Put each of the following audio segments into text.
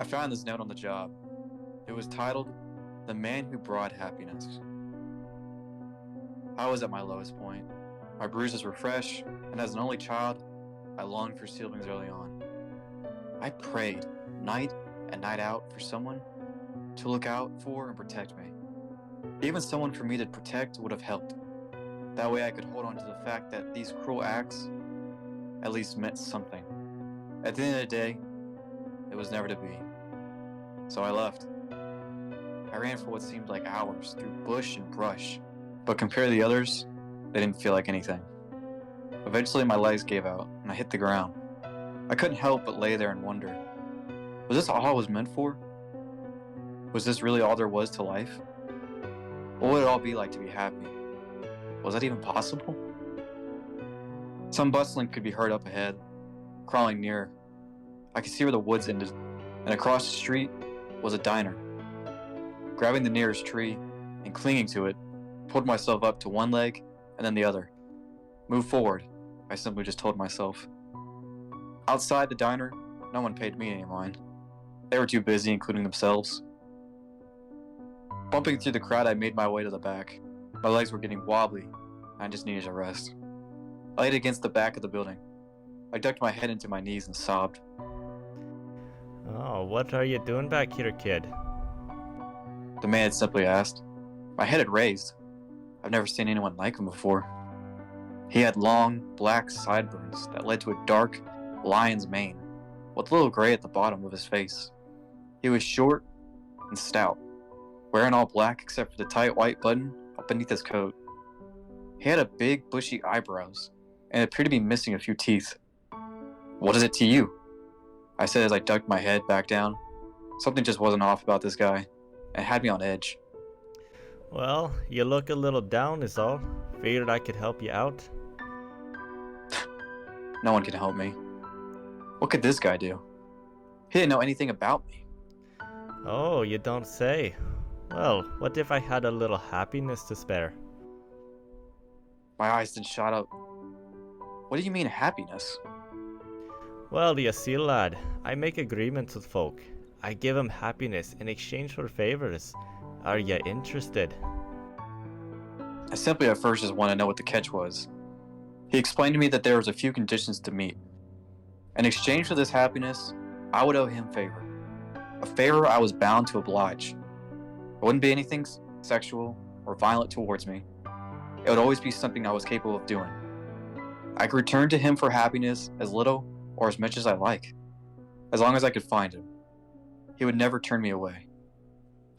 I found this note on the job. It was titled, "The Man Who Brought Happiness." I was at my lowest point. My bruises were fresh, and as an only child, I longed for siblings early on. I prayed, night and night out, for someone to look out for and protect me. Even someone for me to protect would have helped. That way I could hold on to the fact that these cruel acts at least meant something. At the end of the day, it was never to be. So I left. I ran for what seemed like hours through bush and brush, but compared to the others, they didn't feel like anything. Eventually my legs gave out and I hit the ground. I couldn't help but lay there and wonder, was this all I was meant for? Was this really all there was to life? What would it all be like to be happy? Was that even possible? Some bustling could be heard up ahead, crawling nearer. I could see where the woods ended, and across the street was a diner. Grabbing the nearest tree and clinging to it, pulled myself up to one leg and then the other. Move forward, I simply just told myself. Outside the diner, no one paid me any mind. They were too busy including themselves. Bumping through the crowd, I made my way to the back. My legs were getting wobbly, and I just needed a rest. I laid against the back of the building. I ducked my head into my knees and sobbed. Oh, what are you doing back here, kid? The man had simply asked. My head had raised. I've never seen anyone like him before. He had long, black sideburns that led to a dark, lion's mane, with a little gray at the bottom of his face. He was short and stout, wearing all black except for the tight white button up beneath his coat. He had a big, bushy eyebrows, and appeared to be missing a few teeth. "What is it to you?" I said as I ducked my head back down. Something just wasn't off about this guy. It had me on edge. Well, you look a little down is all. Figured I could help you out. No one can help me. What could this guy do? He didn't know anything about me. Oh, you don't say. Well, what if I had a little happiness to spare? My eyes then shot up. What do you mean happiness? Well, you see, lad, I make agreements with folk. I give 'em happiness in exchange for favors. Are you interested? I simply at first just wanted to know what the catch was. He explained to me that there was a few conditions to meet. In exchange for this happiness, I would owe him favor. A favor I was bound to oblige. It wouldn't be anything sexual or violent towards me. It would always be something I was capable of doing. I could return to him for happiness as little or as much as I like, as long as I could find him. He would never turn me away.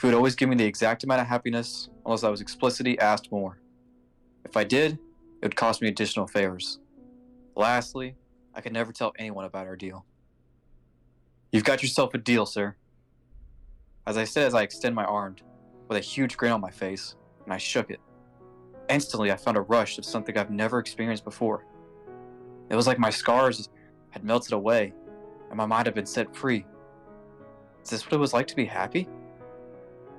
He would always give me the exact amount of happiness unless I was explicitly asked more. If I did, it would cost me additional favors. Lastly, I could never tell anyone about our deal. "You've got yourself a deal, sir." As I said as I extend my arm, with a huge grin on my face, and I shook it. Instantly, I found a rush of something I've never experienced before. It was like my scars had melted away, and my mind had been set free. Is this what it was like to be happy?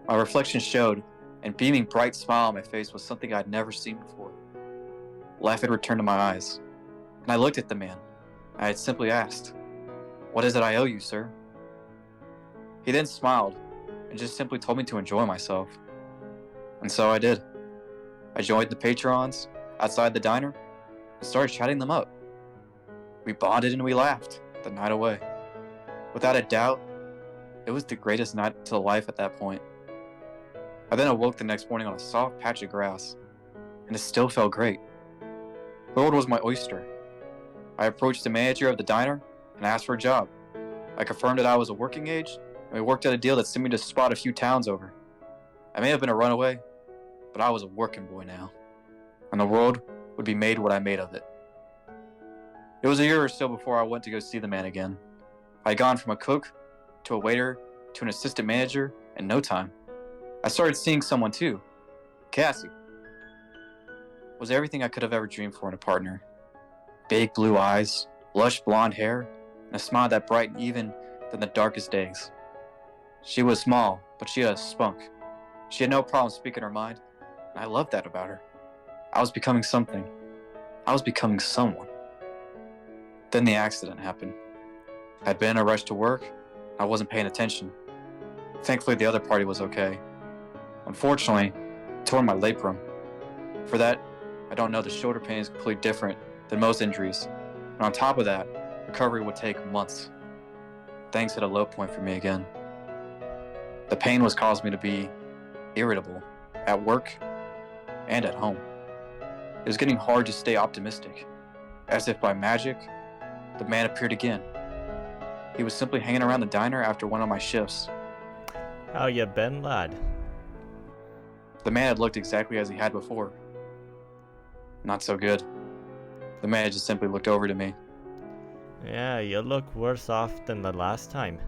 My reflection showed, and beaming bright smile on my face was something I'd never seen before. Life had returned to my eyes, and I looked at the man. I had simply asked, "What is it I owe you, sir?" He then smiled, and just simply told me to enjoy myself. And so I did. I joined the patrons outside the diner, and started chatting them up. We bonded and we laughed the night away. Without a doubt, it was the greatest night to life at that point. I then awoke the next morning on a soft patch of grass, and it still felt great. The world was my oyster. I approached the manager of the diner and asked for a job. I confirmed that I was a working age, and we worked out a deal that sent me to spot a few towns over. I may have been a runaway, but I was a working boy now, and the world would be made what I made of it. It was a year or so before I went to go see the man again. I had gone from a cook to a waiter to an assistant manager in no time. I started seeing someone too. Cassie was everything I could have ever dreamed for in a partner. Big blue eyes, lush blonde hair, and a smile that brightened even than the darkest days. She was small, but she had a spunk. She had no problem speaking her mind, and I loved that about her. I was becoming something. I was becoming someone. Then the accident happened. I'd been in a rush to work, I wasn't paying attention. Thankfully, the other party was okay. Unfortunately, I tore my labrum. For that, I don't know, the shoulder pain is completely different than most injuries. And on top of that, recovery would take months. Things hit a low point for me again. The pain was causing me to be irritable at work and at home. It was getting hard to stay optimistic. As if by magic, the man appeared again. He was simply hanging around the diner after one of my shifts. How ya been, lad? The man had looked exactly as he had before. Not so good. The man just simply looked over to me. Yeah, you look worse off than the last time.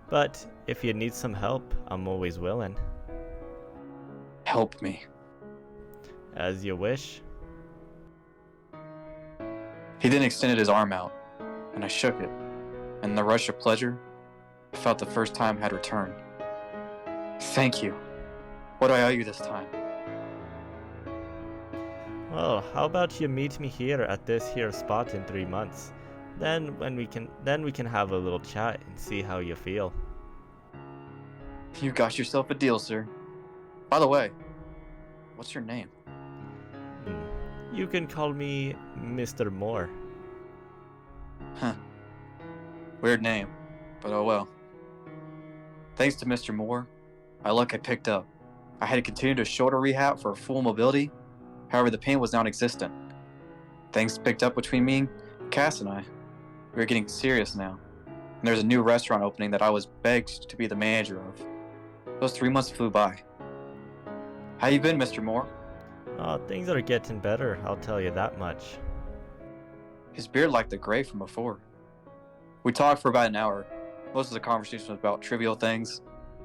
But if you need some help, I'm always willing. Help me. As you wish. He then extended his arm out, and I shook it, and in the rush of pleasure, I felt the first time had returned. Thank you. What do I owe you this time? Well, how about you meet me here at this here spot in 3 months? Then we can have a little chat and see how you feel. You got yourself a deal, sir. By the way, what's your name? You can call me Mr. Moore. Huh. Weird name, but oh well. Thanks to Mr. Moore, my luck had picked up. I had to continue to shoulder rehab for full mobility. However, the pain was non-existent. Things picked up between me and Cass and I. We were getting serious now. And there's a new restaurant opening that I was begged to be the manager of. Those 3 months flew by. How you been, Mr. Moore? Oh, things are getting better, I'll tell you that much. His beard like the gray from before. We talked for about an hour. Most of the conversation was about trivial things.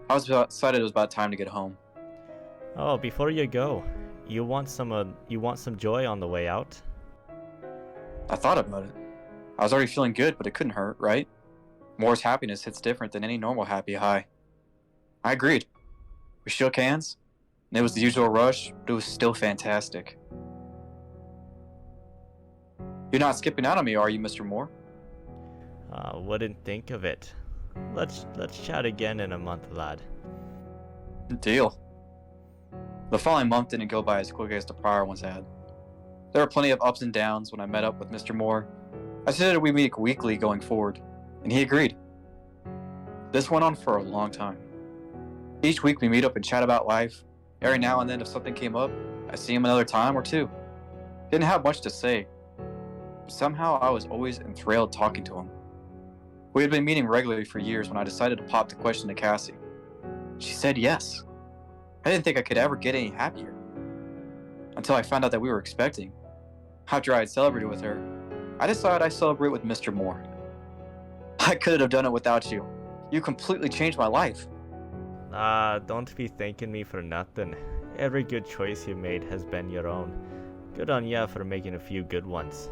I was excited it was about time to get home. Oh, before you go, you want some joy on the way out? I thought about it. I was already feeling good, but it couldn't hurt, right? Moore's happiness hits different than any normal happy high. I agreed. We shook hands, and it was the usual rush, but it was still fantastic. You're not skipping out on me, are you, Mr. Moore? Wouldn't think of it. Let's chat again in a month, lad. Deal. The following month didn't go by as quick as the prior ones had. There were plenty of ups and downs when I met up with Mr. Moore. I suggested we meet weekly going forward, and he agreed. This went on for a long time. Each week we meet up and chat about life. Every now and then if something came up, I see him another time or two. Didn't have much to say, but somehow I was always enthralled talking to him. We had been meeting regularly for years when I decided to pop the question to Cassie. She said yes. I didn't think I could ever get any happier. Until I found out that we were expecting. After I had celebrated with her, I decided I'd celebrate with Mr. Moore. I couldn't have done it without you. You completely changed my life. Don't be thanking me for nothing. Every good choice you made has been your own. Good on ya for making a few good ones.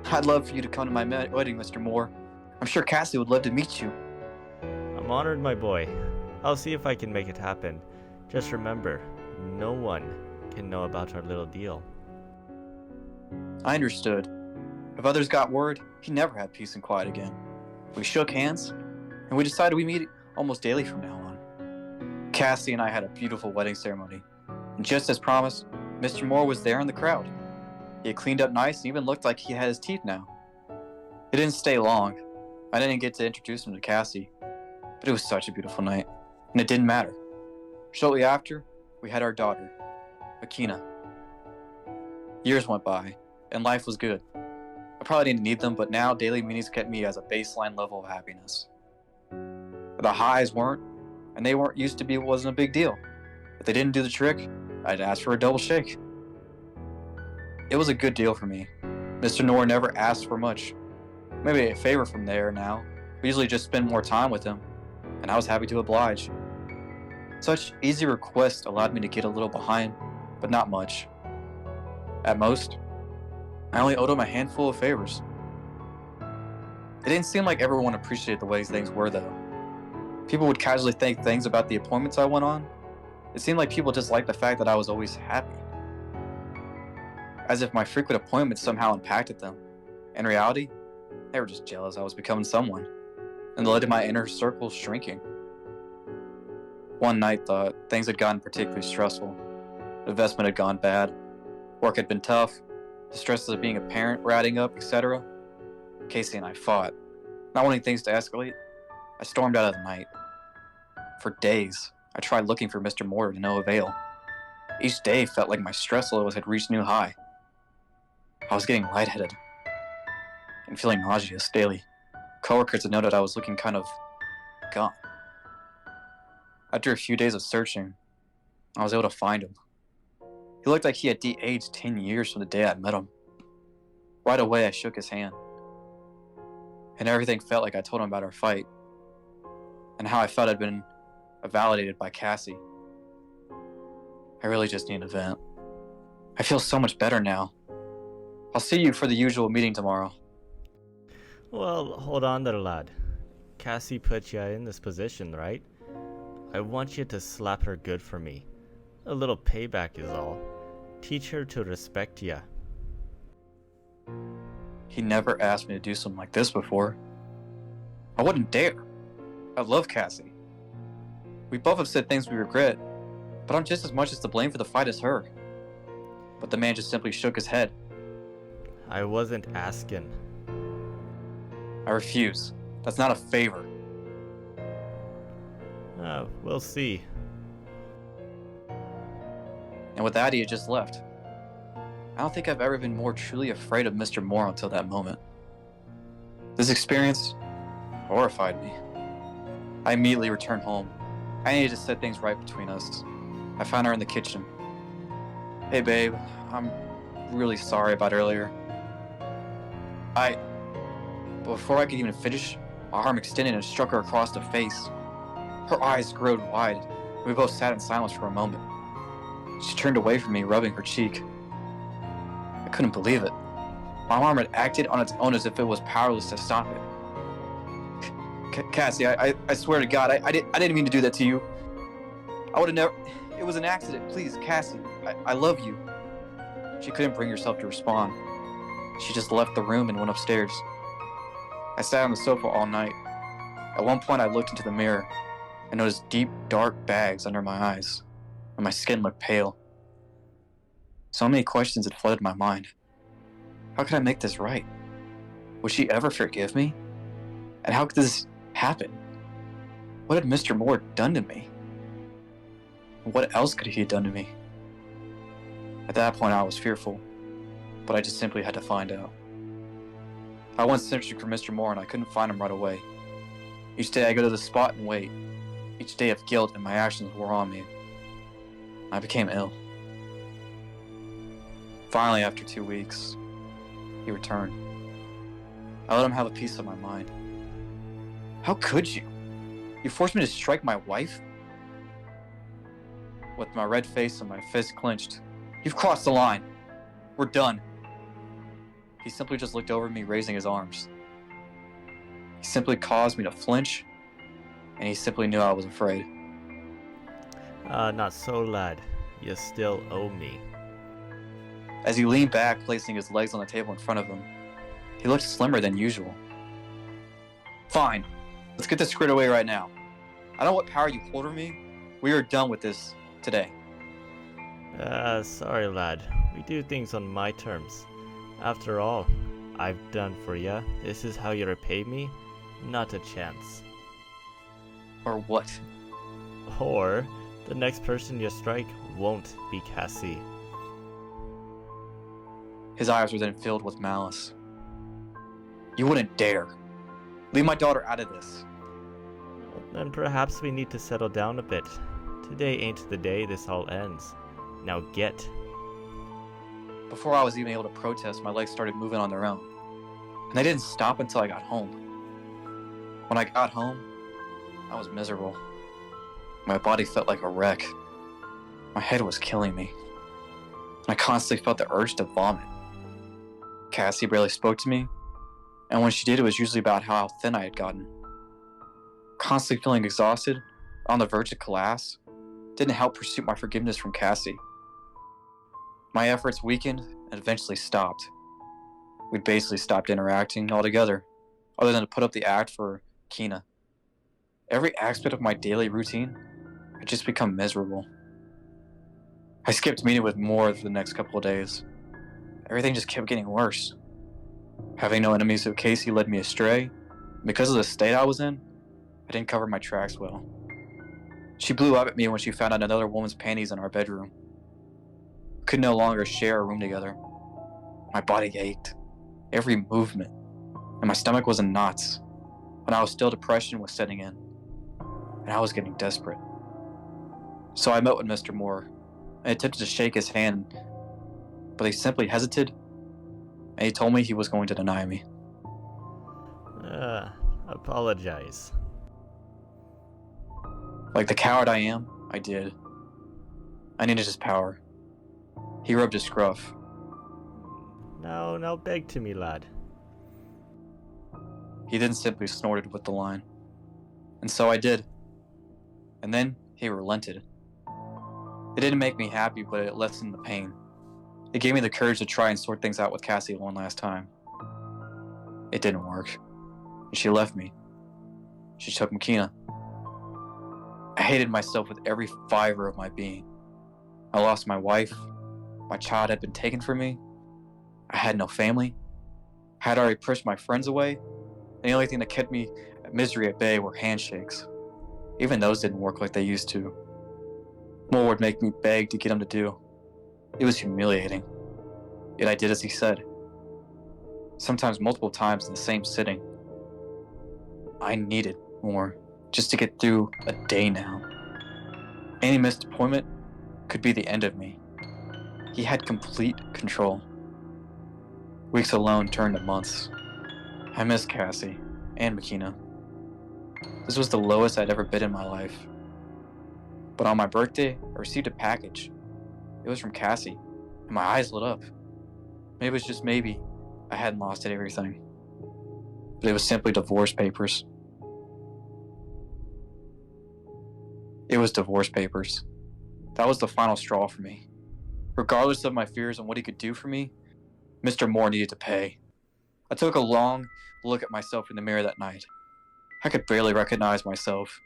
I'd love for you to come to my wedding, Mr. Moore. I'm sure Cassie would love to meet you. I'm honored, my boy. I'll see if I can make it happen. Just remember, no one can know about our little deal. I understood. If others got word, he never had peace and quiet again. We shook hands, and we decided we'd meet almost daily from now on. Cassie and I had a beautiful wedding ceremony, and just as promised, Mr. Moore was there in the crowd. He had cleaned up nice and even looked like he had his teeth now. It didn't stay long. I didn't get to introduce him to Cassie, but it was such a beautiful night, and it didn't matter. Shortly after, we had our daughter, Akina. Years went by, and life was good. I probably didn't need them, but now daily meetings kept me as a baseline level of happiness. The highs weren't, and they weren't used to be wasn't a big deal. If they didn't do the trick, I'd ask for a double shake. It was a good deal for me. Mr. Moore never asked for much. Maybe a favor from there now. We usually just spend more time with him, and I was happy to oblige. Such easy requests allowed me to get a little behind, but not much. At most, I only owed him a handful of favors. It didn't seem like everyone appreciated the way things were, though. People would casually think things about the appointments I went on. It seemed like people just liked the fact that I was always happy. As if my frequent appointments somehow impacted them. In reality, they were just jealous I was becoming someone. and led to my inner circle shrinking. One night, things had gotten particularly stressful. Investment had gone bad. Work had been tough. The stresses of being a parent were adding up, etc. Casey and I fought. Not wanting things to escalate, I stormed out of the night. For days, I tried looking for Mr. Moore to no avail. Each day felt like my stress levels had reached new high. I was getting lightheaded and feeling nauseous daily. Coworkers had noted I was looking kind of gone. After a few days of searching, I was able to find him. He looked like he had de-aged 10 years from the day I met him. Right away, I shook his hand. And everything felt like I told him about our fight. And how I felt had been validated by Cassie. I really just need a vent. I feel so much better now. I'll see you for the usual meeting tomorrow. Well, hold on there, lad. Cassie put you in this position, right? I want you to slap her good for me. A little payback is all. Teach her to respect ya. He never asked me to do something like this before. I wouldn't dare. I love Cassie. We both have said things we regret, but I'm just as much as to blame for the fight as her. But the man just simply shook his head. I wasn't asking. I refuse. That's not a favor. We'll see. And with that, he had just left. I don't think I've ever been more truly afraid of Mr. Moore until that moment. This experience horrified me. I immediately returned home. I needed to set things right between us. I found her in the kitchen. Hey babe, I'm really sorry about earlier. Before I could even finish, my arm extended and struck her across the face. Her eyes glowed wide. We both sat in silence for a moment. She turned away from me, rubbing her cheek. I couldn't believe it. My arm had acted on its own as if it was powerless to stop it. Cassie, I swear to God, I didn't mean to do that to you. I would have never... It was an accident. Please, Cassie, I love you. She couldn't bring herself to respond. She just left the room and went upstairs. I sat on the sofa all night. At one point, I looked into the mirror and noticed deep, dark bags under my eyes, and my skin looked pale. So many questions had flooded my mind. How could I make this right? Would she ever forgive me? And how could this happen? What had Mr. Moore done to me? What else could he have done to me? At that point, I was fearful, but I just simply had to find out. I went searching for Mr. Moore and I couldn't find him right away. Each day I go to the spot and wait. Each day of guilt and my actions wore on me. I became ill. Finally, after 2 weeks, he returned. I let him have a piece of my mind. How could you? You forced me to strike my wife? With my red face and my fist clenched. You've crossed the line. We're done. He simply just looked over at me, raising his arms. He simply caused me to flinch, and he simply knew I was afraid. Not so, lad. You still owe me. As he leaned back, placing his legs on the table in front of him, he looked slimmer than usual. Fine. Let's get this squared away right now. I don't know what power you hold over me. We are done with this today. Sorry, lad. We do things on my terms. After all I've done for ya, this is how you repay me? Not a chance. Or what? Or the next person you strike won't be Cassie. His eyes were then filled with malice. You wouldn't dare. Leave my daughter out of this. Then perhaps we need to settle down a bit. Today ain't the day this all ends. Now get. Before I was even able to protest, my legs started moving on their own. And they didn't stop until I got home. When I got home, I was miserable. My body felt like a wreck. My head was killing me. And I constantly felt the urge to vomit. Cassie barely spoke to me, and when she did, it was usually about how thin I had gotten. Constantly feeling exhausted, on the verge of collapse, didn't help pursue my forgiveness from Cassie. My efforts weakened and eventually stopped. We'd basically stopped interacting altogether, other than to put up the act for Kina. Every aspect of my daily routine had just become miserable. I skipped meeting with Moore for the next couple of days. Everything just kept getting worse. Having no enemies of Casey led me astray. Because of the state I was in, I didn't cover my tracks well. She blew up at me when she found out another woman's panties in our bedroom. We could no longer share a room together. My body ached, every movement, and my stomach was in knots. When I was still, depression was setting in, and I was getting desperate. So I met with Mr. Moore and attempted to shake his hand, but he simply hesitated, and he told me he was going to deny me. Apologize. Like the coward I am, I did. I needed his power. He rubbed his scruff. Now beg to me, lad. He then simply snorted with the line. And so I did. And then he relented. It didn't make me happy, but it lessened the pain. It gave me the courage to try and sort things out with Cassie one last time. It didn't work. And she left me. She took Makina. I hated myself with every fiber of my being. I lost my wife. My child had been taken from me. I had no family. I had already pushed my friends away. And the only thing that kept me at misery at bay were handshakes. Even those didn't work like they used to. Moore would make me beg to get him to do. It was humiliating. Yet I did as he said. Sometimes multiple times in the same sitting. I needed more just to get through a day now. Any missed appointment could be the end of me. He had complete control. Weeks alone turned to months. I missed Cassie and Makina. This was the lowest I'd ever been in my life. But on my birthday, I received a package. It was from Cassie, and my eyes lit up. Maybe it was just maybe I hadn't lost everything. But it was simply divorce papers. It was divorce papers. That was the final straw for me. Regardless of my fears and what he could do for me, Mr. Moore needed to pay. I took a long look at myself in the mirror that night. I could barely recognize myself.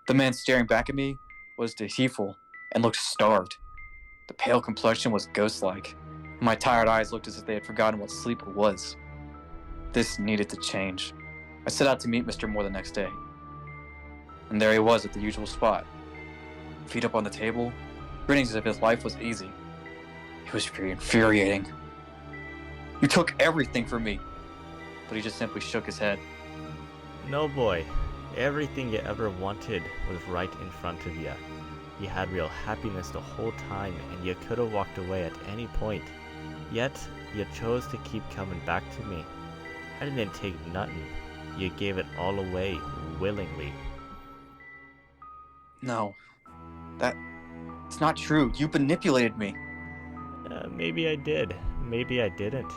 The man staring back at me was deceitful and looked starved. The pale complexion was ghost-like. My tired eyes looked as if they had forgotten what sleep was. This needed to change. I set out to meet Mr. Moore the next day. And there he was at the usual spot. Feet up on the table, grinning as if his life was easy. It was infuriating. You took everything from me. But he just simply shook his head. No, boy. Everything you ever wanted was right in front of you. You had real happiness the whole time, and you could have walked away at any point. Yet, you chose to keep coming back to me. I didn't take nothing. You gave it all away, willingly. No. It's not true. You manipulated me. Maybe I did. Maybe I didn't.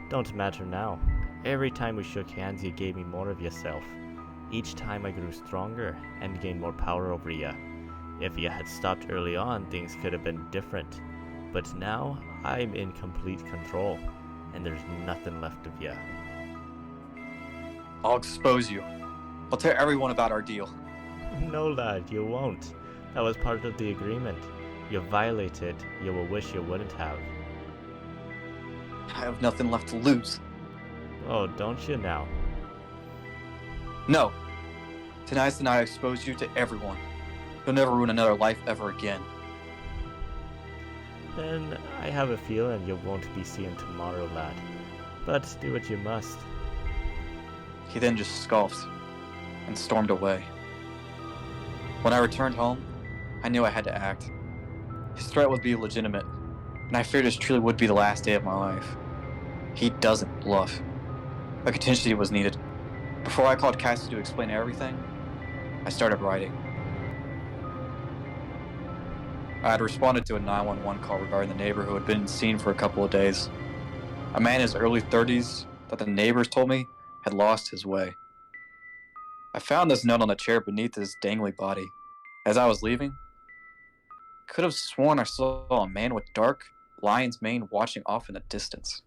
Don't matter now. Every time we shook hands, you gave me more of yourself. Each time I grew stronger and gained more power over you. If you had stopped early on, things could have been different. But now, I'm in complete control, and there's nothing left of you. I'll expose you. I'll tell everyone about our deal. No, lad, you won't. That was part of the agreement. You violated, you will wish you wouldn't have. I have nothing left to lose. Oh, don't you now? No. Tonight's the night I expose you to everyone. You'll never ruin another life ever again. Then I have a feeling you won't be seen tomorrow, lad. But do what you must. He then just scoffed and stormed away. When I returned home, I knew I had to act. His threat would be legitimate, and I feared this truly would be the last day of my life. He doesn't bluff. A contingency was needed. Before I called Cassie to explain everything, I started writing. I had responded to a 911 call regarding the neighbor who had been seen for a couple of days. A man in his early 30s that the neighbors told me had lost his way. I found this note on the chair beneath his dangly body. As I was leaving, I could have sworn I saw a man with dark lion's mane watching off in the distance.